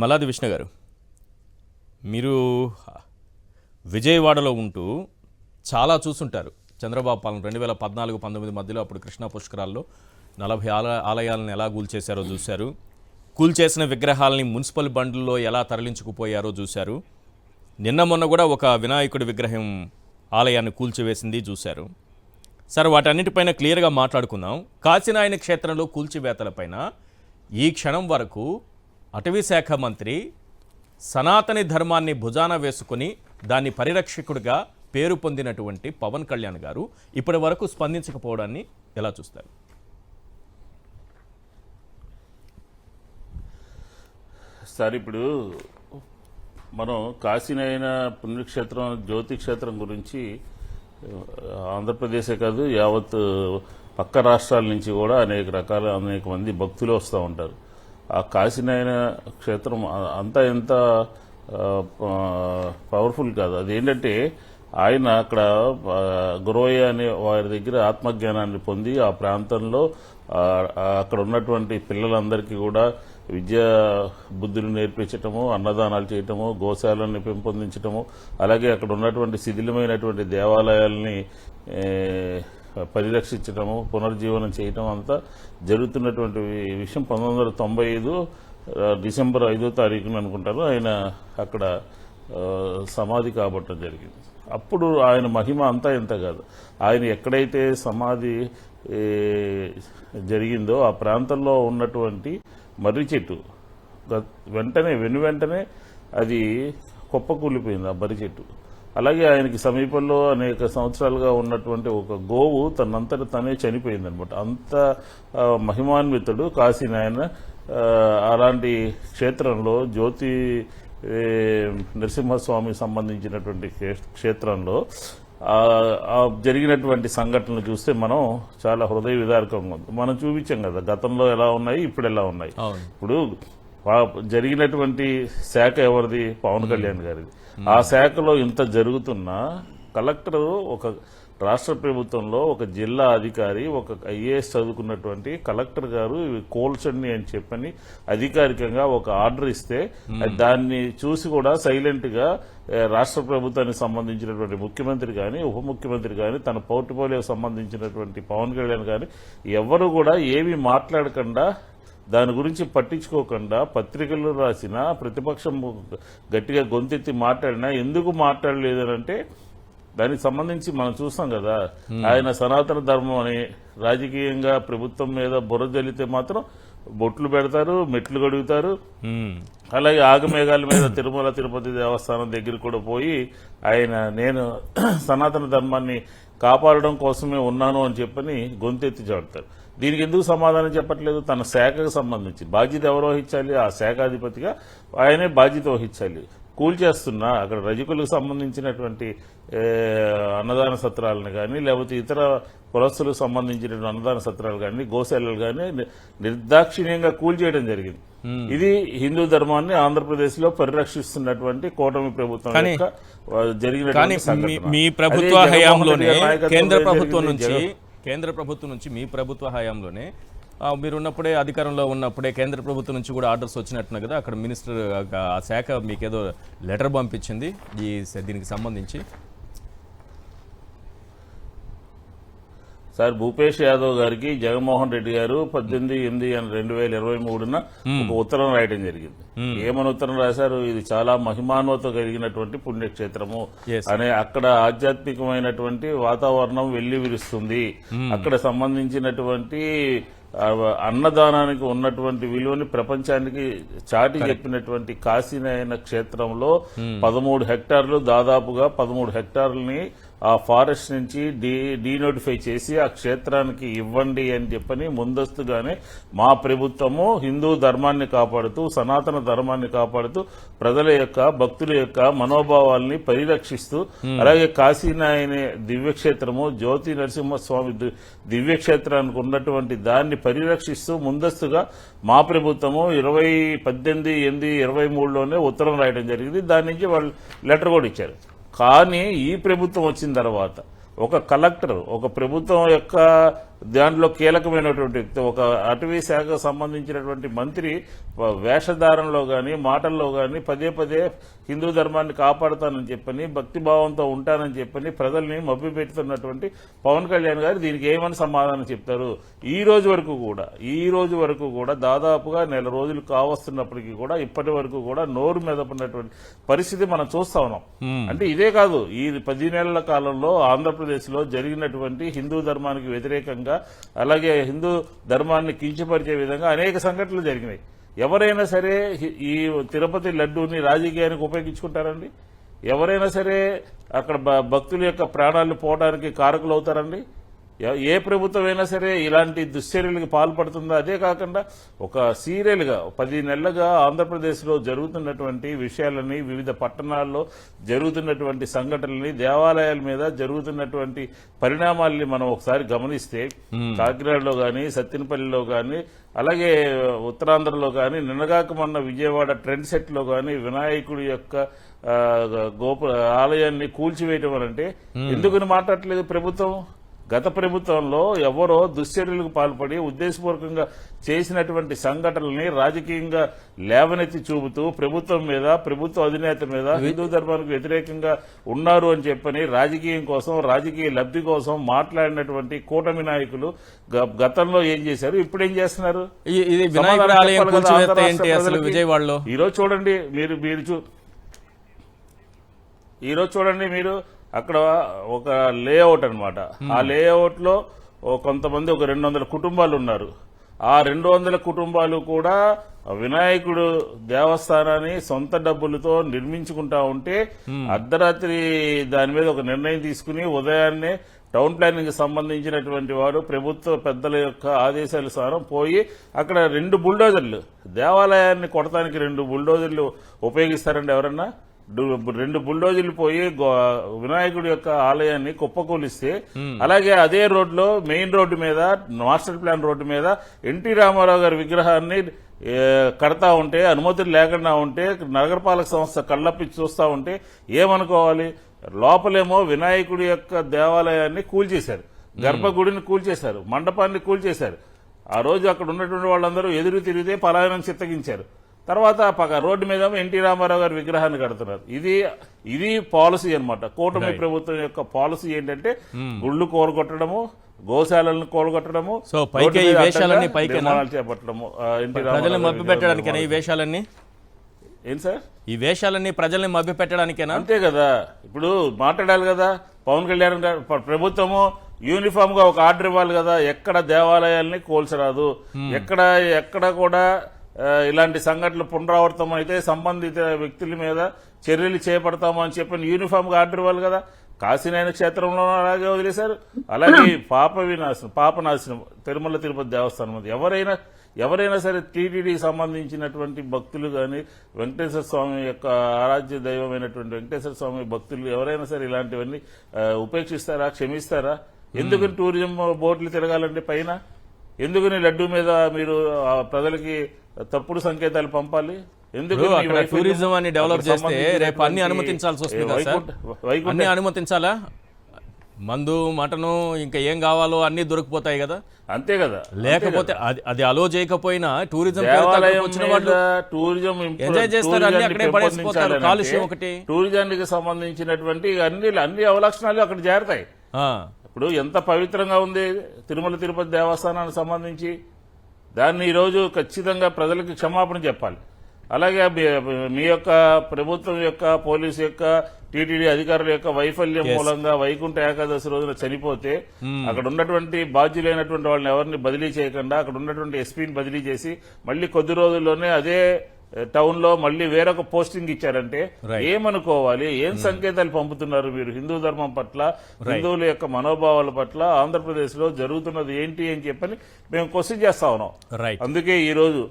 మల్లాది విష్ణు గారు, మీరు విజయవాడలో ఉంటూ చాలా చూసుంటారు. చంద్రబాబు పాలన 2014-19 మధ్యలో అప్పుడు కృష్ణా పుష్కరాల్లో 40 ఆలయాలను ఎలా కూల్చేశారో చూశారు. కూల్చేసిన విగ్రహాలని మున్సిపల్ బండ్లలో ఎలా తరలించుకుపోయారో చూశారు. నిన్న మొన్న కూడా ఒక వినాయకుడి విగ్రహం ఆలయాన్ని కూల్చివేసింది చూశారు. సరే, వాటన్నిటిపైన క్లియర్గా మాట్లాడుకుందాం. కాశీనాయన క్షేత్రంలో కూల్చివేతలపైన ఈ క్షణం వరకు అటవీ శాఖ మంత్రి సనాతని ధర్మాన్ని భుజాన వేసుకుని దాన్ని పరిరక్షకుడిగా పేరు పొందినటువంటి పవన్ కళ్యాణ్ గారు ఇప్పటి వరకు స్పందించకపోవడాన్ని ఎలా చూస్తారు? సార్, ఇప్పుడు మనం కాశీనాయన పుణ్యక్షేత్రం జ్యోతి క్షేత్రం గురించి ఆంధ్రప్రదేశే కాదు యావత్ పక్క రాష్ట్రాల నుంచి కూడా అనేక మంది భక్తులు వస్తూ ఉంటారు. ఆ కాశీనాయన క్షేత్రం అంతా ఎంత పవర్ఫుల్ కాదు. అదేంటంటే ఆయన అక్కడ గురవయ్య అనే వారి దగ్గర ఆత్మజ్ఞానాన్ని పొంది ఆ ప్రాంతంలో అక్కడ ఉన్నటువంటి పిల్లలందరికీ కూడా విద్యా బుద్ధులు నేర్పించటము, అన్నదానాలు చేయటము, గోశాలను పెంపొందించటము, అలాగే అక్కడ ఉన్నటువంటి శిథిలమైనటువంటి దేవాలయాల్ని పరిరక్షించటము, పునర్జీవనం చేయటం అంతా జరుగుతున్నటువంటి విషయం 1995 డిసెంబర్ 5వ తారీఖున అనుకుంటారు ఆయన అక్కడ సమాధి కాబట్టడం జరిగింది. అప్పుడు ఆయన మహిమ అంతా ఎంత కాదు. ఆయన ఎక్కడైతే సమాధి జరిగిందో ఆ ప్రాంతంలో ఉన్నటువంటి మర్రి చెట్టు వెంటనే అది కుప్పకూలిపోయింది ఆ మర్రి చెట్టు. అలాగే ఆయనకి సమీపంలో అనేక సంవత్సరాలుగా ఉన్నటువంటి ఒక గోవు తనంతట తనే చనిపోయిందనమాట. అంత మహిమాన్వితుడు కాశీనాయన. అలాంటి క్షేత్రంలో జ్యోతి నరసింహస్వామికి సంబంధించినటువంటి క్షేత్రంలో జరిగినటువంటి సంఘటనలు చూస్తే మనం చాలా హృదయ విదారకంగా ఉంది. మనం చూపించాం కదా గతంలో ఎలా ఉన్నాయి, ఇప్పుడు ఎలా ఉన్నాయి. ఇప్పుడు జరిగినటువంటి శాఖ ఎవరిది? పవన్ కళ్యాణ్ గారిది. ఆ శాఖలో ఇంత జరుగుతున్నా కలెక్టర్ ఒక రాష్ట్ర ప్రభుత్వంలో ఒక జిల్లా అధికారి, ఒక ఐఏఎస్ చదువుకున్నటువంటి కలెక్టర్ గారు కోల్చండి అని చెప్పని అధికారికంగా ఒక ఆర్డర్ ఇస్తే దాన్ని చూసి కూడా సైలెంట్ గా రాష్ట్ర ప్రభుత్వానికి సంబంధించినటువంటి ముఖ్యమంత్రి కానీ ఉప ముఖ్యమంత్రి కానీ తన పోర్ట్ఫోలియోకి సంబంధించినటువంటి పవన్ కళ్యాణ్ కానీ ఎవరు కూడా ఏమీ మాట్లాడకుండా దాని గురించి పట్టించుకోకుండా పత్రికలు రాసినా ప్రతిపక్షం గట్టిగా గొంతెత్తి మాట్లాడినా ఎందుకు మాట్లాడలేదనంటే దానికి సంబంధించి మనం చూస్తాం కదా. ఆయన సనాతన ధర్మం అని రాజకీయంగా ప్రభుత్వం మీద బుర్ర జల్లితే మాత్రం బొట్లు పెడతారు, మెట్లు కడుగుతారు. అలాగే ఆగమేఘాల మీద తిరుమల తిరుపతి దేవస్థానం దగ్గర కూడా పోయి నేను సనాతన ధర్మాన్ని కాపాడడం కోసమే ఉన్నాను అని చెప్పని గొంతెత్తి చాడుతారు. దీనికి ఎందుకు సమాధానం చెప్పట్లేదు? తన శాఖకు సంబంధించి బాధ్యత ఎవరు వహించాలి? ఆ శాఖాధిపతిగా ఆయనే బాధ్యత వహించాలి. కూల్చేస్తున్నా అక్కడ రజకులకు సంబంధించినటువంటి అన్నదాన సత్రాలను కానీ లేకపోతే ఇతర కులస్తులకు సంబంధించినటువంటి అన్నదాన సత్రాలు కానీ గోశాలలు కానీ నిర్దాక్షిణ్యంగా కూల్చేయడం జరిగింది. ఇది హిందూ ధర్మాన్ని ఆంధ్రప్రదేశ్ లో పరిరక్షిస్తున్నటువంటి కూటమి ప్రభుత్వం యొక్క జరిగిన మీ ప్రభుత్వ హయాంలోనే కేంద్ర ప్రభుత్వం నుంచి మీ ప్రభుత్వ హయాంలోనే మీరున్నప్పుడే అధికారంలో ఉన్నప్పుడే కేంద్ర ప్రభుత్వం నుంచి కూడా ఆర్డర్స్ వచ్చినట్టున్నా కదా. అక్కడ మినిస్టర్ ఆ శాఖ మీకేదో లెటర్ పంపించింది దీనికి సంబంధించి. సార్, భూపేష్ యాదవ్ గారికి జగన్మోహన్ రెడ్డి గారు 18/8/2023 ఒక ఉత్తరం రాయడం జరిగింది. ఏమని ఉత్తరం రాశారు? ఇది చాలా మహిమాన్వత కలిగినటువంటి పుణ్యక్షేత్రము అనే అక్కడ ఆధ్యాత్మికమైనటువంటి వాతావరణం వెళ్లి విరుస్తుంది. అక్కడ సంబంధించినటువంటి అన్నదానానికి ఉన్నటువంటి విలువని ప్రపంచానికి చాటి చెప్పినటువంటి కాశీనాయన క్షేత్రంలో 13 హెక్టార్లు దాదాపుగా 13 హెక్టార్లని ఆ ఫారెస్ట్ నుంచి డీనోటిఫై చేసి ఆ క్షేత్రానికి ఇవ్వండి అని చెప్పని ముందస్తుగానే మా ప్రభుత్వము హిందూ ధర్మాన్ని కాపాడుతూ సనాతన ధర్మాన్ని కాపాడుతూ ప్రజల యొక్క భక్తుల యొక్క మనోభావాల్ని పరిరక్షిస్తూ అలాగే కాశీనాయన దివ్యక్షేత్రము జ్యోతి నరసింహస్వామి దివ్యక్షేత్రానికి ఉన్నటువంటి దాన్ని పరిరక్షిస్తూ ముందస్తుగా మా ప్రభుత్వము 18/8/23లోనే ఉత్తరం రాయడం జరిగింది. దాని నుంచి వాళ్ళు లెటర్ కూడా ఇచ్చారు. కానీ ఈ ప్రభుత్వం వచ్చిన తర్వాత ఒక కలెక్టర్ ఒక ప్రభుత్వం యొక్క దాంట్లో కీలకమైనటువంటి వ్యక్తి, ఒక అటవీ శాఖకు సంబంధించినటువంటి మంత్రి వేషధారణలో గాని మాటల్లో గాని పదే పదే హిందూ ధర్మాన్ని కాపాడుతానని చెప్పని భక్తిభావంతో ఉంటానని చెప్పని ప్రజల్ని మభ్యపెడుతున్నటువంటి పవన్ కళ్యాణ్ గారు దీనికి ఏమని సమాధానం చెప్తారు? ఈ రోజు వరకు కూడా దాదాపుగా నెల రోజులు కావస్తున్నప్పటికీ కూడా ఇప్పటి వరకు కూడా నోరు మెదపడినటువంటి పరిస్థితి మనం చూస్తా ఉన్నాం. అంటే ఇదే కాదు, ఈ 10 నెలల కాలంలో ఆంధ్రప్రదేశ్ లో జరిగినటువంటి హిందూ ధర్మానికి వ్యతిరేకంగా అలాగే హిందూ ధర్మాన్ని కించపరిచే విధంగా అనేక సంఘటనలు జరిగినాయి. ఎవరైనా సరే ఈ తిరుపతి లడ్డూని రాజకీయానికి ఉపయోగించుకుంటారండి? ఎవరైనా సరే అక్కడ భక్తుల యొక్క ప్రాణాలు పోవడానికి కారకులు అవుతారండి? ఏ ప్రభుత్వం అయినా సరే ఇలాంటి దుశ్చర్యలకు పాల్పడుతుందా? అదే కాకుండా ఒక సీరియల్గా 10 నెలలుగా ఆంధ్రప్రదేశ్లో జరుగుతున్నటువంటి విషయాలని, వివిధ పట్టణాల్లో జరుగుతున్నటువంటి సంఘటనలని, దేవాలయాల మీద జరుగుతున్నటువంటి పరిణామాలని మనం ఒకసారి గమనిస్తే కాకినాడలో గాని, సత్తెనపల్లిలో గాని, అలాగే ఉత్తరాంధ్రలో గాని, నిన్నగాక మొన్న విజయవాడ ట్రెండ్ సెట్ లో గాని వినాయకుడి యొక్క ఆలయాన్ని కూల్చివేయటం అంటే ఎందుకని మాట్లాడట్లేదు ప్రభుత్వం? గత ప్రభుత్వంలో ఎవరో దుశ్చర్యలకు పాల్పడి ఉద్దేశపూర్వకంగా చేసినటువంటి సంఘటనల్ని రాజకీయంగా లేవనెత్తి చూపుతూ ప్రభుత్వం మీద, ప్రభుత్వ అధినేత మీద హిందూ ధర్మానికి వ్యతిరేకంగా ఉన్నారు అని చెప్పని రాజకీయం కోసం, రాజకీయ లబ్ధి కోసం మాట్లాడినటువంటి కూటమి నాయకులు గతంలో ఏం చేశారు, ఇప్పుడు ఏం చేస్తున్నారు? విజయవాడలో ఈరోజు చూడండి మీరు అక్కడ ఒక లేఅవుట్ అన్నమాట. ఆ లేఅవుట్ లో కొంతమంది ఒక 200 కుటుంబాలు ఉన్నారు. ఆ 200 కుటుంబాలు కూడా వినాయకుడు దేవస్థానాన్ని సొంత డబ్బులతో నిర్మించుకుంటా ఉంటే అర్ధరాత్రి దాని మీద ఒక నిర్ణయం తీసుకుని ఉదయాన్నే టౌన్ ప్లానింగ్ సంబంధించినటువంటి వాడు ప్రభుత్వ పెద్దల యొక్క ఆదేశానుసారం పోయి అక్కడ 2 బుల్డోజర్లు, దేవాలయాన్ని కొడటానికి 2 బుల్డోజర్లు ఉపయోగిస్తారండి ఎవరన్నా? 2 బుల్డోజర్లు పోయి వినాయకుడి యొక్క ఆలయాన్ని కుప్పకూలిస్తే, అలాగే అదే రోడ్లో మెయిన్ రోడ్డు మీద, మాస్టర్ ప్లాన్ రోడ్డు మీద ఎన్టీ రామారావు గారి విగ్రహాన్ని కడతా ఉంటే, అనుమతులు లేకుండా ఉంటే, నగరపాలక సంస్థ కళ్ళప్పి చూస్తా ఉంటే ఏమనుకోవాలి? లోపలేమో వినాయకుడి యొక్క దేవాలయాన్ని కూల్చేశారు, గర్భగుడిని కూల్చేశారు, మండపాన్ని కూల్చేశారు. ఆ రోజు అక్కడ ఉన్నటువంటి వాళ్ళందరూ ఎదురు తిరిగితే పలాయనం చిత్తగించారు. తర్వాత పక్క రోడ్డు మీద ఎన్టీ రామారావు గారి విగ్రహాన్ని కడుతున్నారు. ఇది పాలసీ అన్నమాట. కూటమి ప్రభుత్వం యొక్క పాలసీ ఏంటంటే గుళ్ళు కోలుకొట్టడము, గోశాలను కోలుకొట్టడము, చేపట్టడము. ఈ వేషాలన్నీ ఏం సార్? ఈ వేషాలన్నీ ప్రజల్ని మభ్య పెట్టడానికేనా? అంతే కదా. ఇప్పుడు మాట్లాడాలి కదా పవన్ కళ్యాణ్ గారు. ప్రభుత్వము యూనిఫామ్ గా ఒక ఆర్డర్ ఇవ్వాలి కదా, ఎక్కడ దేవాలయాల్ని కోల్చరాదు, ఎక్కడ కూడా ఇలాంటి సంఘటనలు పునరావృతం అయితే సంబంధిత వ్యక్తుల మీద చర్యలు చేపడతామని చెప్పని యూనిఫామ్ గా ఆర్డర్ ఇవ్వాలి కదా. కాశీనాయన క్షేత్రంలో అలాగే వదిలేశారు. అలాగే పాపనాశనం తిరుమల తిరుపతి దేవస్థానం అది. ఎవరైనా సరే టీటీడీకి సంబంధించినటువంటి భక్తులు కానీ, వెంకటేశ్వర స్వామి యొక్క ఆరాధ్య దైవమైనటువంటి వెంకటేశ్వర స్వామి భక్తులు ఎవరైనా సరే ఇలాంటివన్నీ ఉపేక్షిస్తారా, క్షమిస్తారా? ఎందుకని టూరిజం బోర్డులు తిరగాలండి పైన? ఎందుకని లడ్డూ మీద మీరు ప్రజలకి తప్పుడు సంకేతాలు పంపాలి? ఎందుకు టూరిజం అని డెవలప్ చేస్తే రేపు అన్ని అనుమతించాల్సి వస్తుంది. అన్ని అనుమతించాలా? మందు, మటను, ఇంకా ఏం కావాలో అన్ని దొరికిపోతాయి కదా. అంతే కదా. లేకపోతే అది అలో చేయకపోయినా టూరిజం టూరిజం ఎంజాయ్ చేస్తారు, అన్ని అక్కడే పడేసిపోతారు. కాలుష్యం ఒకటి. టూరిజానికి సంబంధించినటువంటి అన్ని అవలక్షణాలు అక్కడ చేరతాయి. ఇప్పుడు ఎంత పవిత్రంగా ఉంది తిరుమల తిరుపతి దేవస్థానానికి సంబంధించి, దాన్ని ఈరోజు ఖచ్చితంగా ప్రజలకు క్షమాపణ చెప్పాలి. అలాగే మీ యొక్క ప్రభుత్వం యొక్క, పోలీసు యొక్క, టీటీడీ అధికారుల యొక్క వైఫల్యం మూలంగా వైకుంఠ ఏకాదశి రోజున చనిపోతే అక్కడ ఉన్నటువంటి బాధ్యులైనటువంటి వాళ్ళని ఎవరిని బదిలీ చేయకుండా అక్కడ ఉన్నటువంటి ఎస్పీని బదిలీ చేసి మళ్ళీ కొద్ది రోజుల్లోనే అదే టౌన్ లో మళ్ళీ వేరొక పోస్టింగ్ ఇచ్చారంటే ఏమనుకోవాలి? ఏం సంకేతాలు పంపుతున్నారు మీరు హిందూ ధర్మం పట్ల, హిందువుల యొక్క మనోభావాల పట్ల? ఆంధ్రప్రదేశ్ లో జరుగుతున్నది ఏంటి అని చెప్పని మేము క్వశ్చన్ చేస్తా ఉన్నాం. అందుకే ఈ రోజు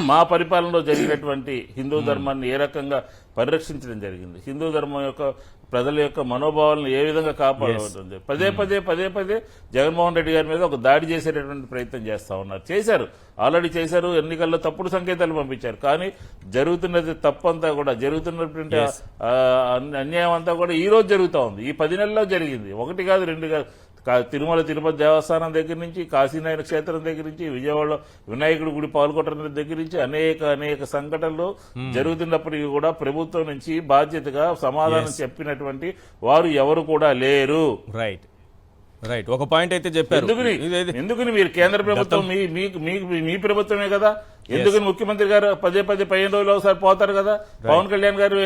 మా పరిపాలనలో జరిగినటువంటి హిందూ ధర్మాన్ని ఏ రకంగా పరిరక్షించడం జరిగింది, హిందూ ధర్మం యొక్క ప్రజల యొక్క మనోభావాలను ఏ విధంగా కాపాడుతుంది, పదే పదే జగన్మోహన్ రెడ్డి గారి మీద ఒక దాడి చేసేటటువంటి ప్రయత్నం చేస్తా ఉన్నారు. ఆల్రెడీ చేశారు. ఎన్నికల్లో తప్పుడు సంకేతాలు పంపించారు. కానీ జరుగుతున్నది తప్పంతా కూడా, జరుగుతున్నటువంటి అన్యాయం అంతా కూడా ఈ రోజు జరుగుతూ ఉంది. ఈ 10 నెలల్లో జరిగింది. 1 కాదు 2 కాదు, తిరుమల తిరుపతి దేవస్థానం దగ్గర నుంచి కాశీనారాయణ క్షేత్రం దగ్గర నుంచి విజయవాడలో వినాయకుడి గుడి పాల్గొట్టడం దగ్గర నుంచి అనేక సంఘటనలు జరుగుతున్నప్పటికీ కూడా ప్రభుత్వం నుంచి బాధ్యతగా సమాధానం చెప్పినటువంటి వారు ఎవరు కూడా లేరు. రైట్ రైట్ ఒక పాయింట్ అయితే చెప్పారు. ఎందుకని మీరు కేంద్ర ప్రభుత్వం మీ ప్రభుత్వమే కదా, ఎందుకని ముఖ్యమంత్రి గారు 15 రోజులు ఒకసారి పోతారు కదా, పవన్ కళ్యాణ్ గారు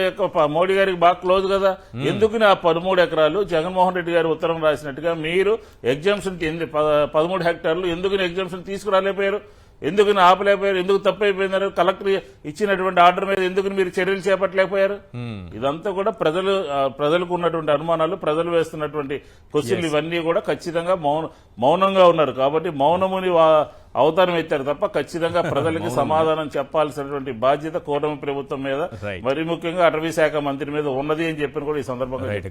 మోడీ గారికి బాగా క్లోజ్ కదా, ఎందుకని ఆ 13 ఎకరాలు జగన్మోహన్ రెడ్డి గారు ఉత్తరం రాసినట్టుగా మీరు ఎగ్జామ్షన్ 13 హెక్టార్లు ఎందుకని ఎగ్జామ్షన్ తీసుకురాలేకపోయారు, ఎందుకని ఆపలేకపోయారు, ఎందుకు తప్పైపోయినారు, కలెక్టర్ ఇచ్చినటువంటి ఆర్డర్ మీద ఎందుకు మీరు చర్యలు చేపట్టలేకపోయారు? ఇదంతా కూడా ప్రజలకు ఉన్నటువంటి అనుమానాలు, ప్రజలు వేస్తున్నటువంటి క్వశ్చన్లు ఇవన్నీ కూడా ఖచ్చితంగా మౌనంగా ఉన్నారు. కాబట్టి మౌనముని అవతారం ఎత్తారు తప్ప ఖచ్చితంగా ప్రజలకి సమాధానం చెప్పాల్సినటువంటి బాధ్యత కూటమి ప్రభుత్వం మీద, మరి ముఖ్యంగా అటవీ శాఖ మంత్రి మీద ఉన్నది అని చెప్పిన కూడా ఈ సందర్భంగా